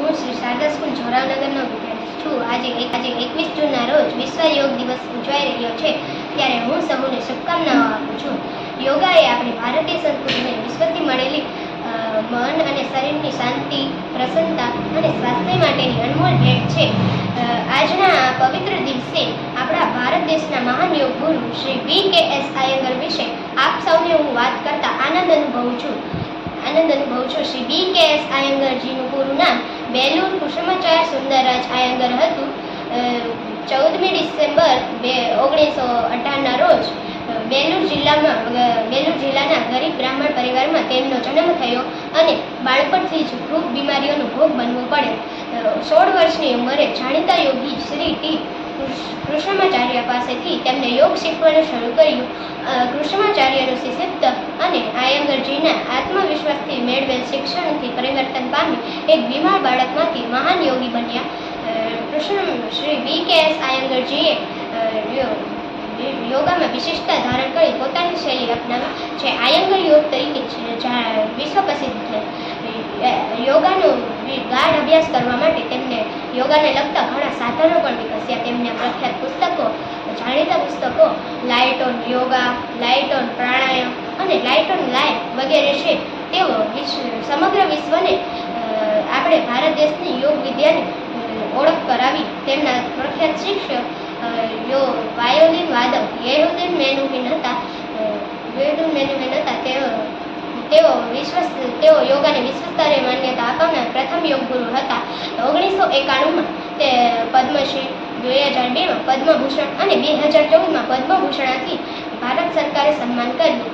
હું શ્રી શારદા સ્કૂલ જોરાવનગરનો વિદ્યાર્થી છું. આજે 21 જૂનના રોજ વિશ્વ યોગ દિવસ ઉજવાઈ રહ્યો છે, ત્યારે હું સૌને શુભકામનાઓ આપું છું. યોગા એ આપણી ભારતીય સંસ્કૃતિને વિશ્વથી મળેલી મન અને શરીરની શાંતિ, પ્રસન્નતા અને સ્વાસ્થ્ય માટેની અનમોલ ભેટ છે. આજના આ પવિત્ર દિવસે આપણા ભારત દેશના મહાન યોગ ગુરુ શ્રી VKS આયંગર વિશે આપ સૌને હું વાત કરતા આનંદ અનુભવું છું. શ્રી VKS આયંગરજીનું પૂરું નામ બેલુર કુસુમાચાર્ય સુંદરરાજ આયંગર હતું. 14મી ડિસેમ્બર 1918ના રોજ બેલુર જિલ્લાના ગરીબ બ્રાહ્મણ પરિવારમાં તેમનો જન્મ થયો અને બાળપણથી જ ખૂબ બીમારીઓનો ભોગ બનવું પડ્યો. 16 વર્ષની ઉંમરે જાણીતા યોગી શ્રી ટી કૃષ્ણાચાર્ય પાસેથી તેમને યોગ શીખવાનું શરૂ કર્યું. કૃષ્ણાચાર્યનું શિષ્યત્વ અને આયંગરજીના આત્મવિશ્વાસથી મેળવેલ શિક્ષણથી પરિવર્તન પામી એક બીમાર બાળકમાંથી મહાન યોગી બન્યા. શ્રી VKS આયંગરજીએ યોગામાં વિશિષ્ટતા ધારણ કરી પોતાની શૈલી અપનાવી, જે આયંગર યોગ તરીકે વિશ્વ પ્રસિદ્ધ છે. યોગાનો ગાઢ અભ્યાસ કરવા માટે તેમને યોગાને લગતા ઘણા સાધનો પણ વિકસ્યા. તેમના પ્રખ્યાત પુસ્તકો, જાણીતા પુસ્તકો Light on Yoga, Light on Pranayama અને લાઇટ ઓન લાઈફ વગેરે છે. તેઓ સમગ્ર વિશ્વને આપણે ભારત દેશની યોગ વિદ્યાની ઓળખ કરાવી. તેમના પ્રખ્યાત શિક્ષક વાયોલિન વાદક યેહુદીન મેનુહિન હતા. તેઓ યોગાને વિશ્વ સ્તરે માન્યતા આપનાર પ્રથમ યોગ ગુરુ હતા. 1991માં તે પદ્મશ્રી, 2002માં પદ્મભૂષણ અને 2014માં પદ્મભૂષણથી ભારત સરકારે સન્માન કર્યું.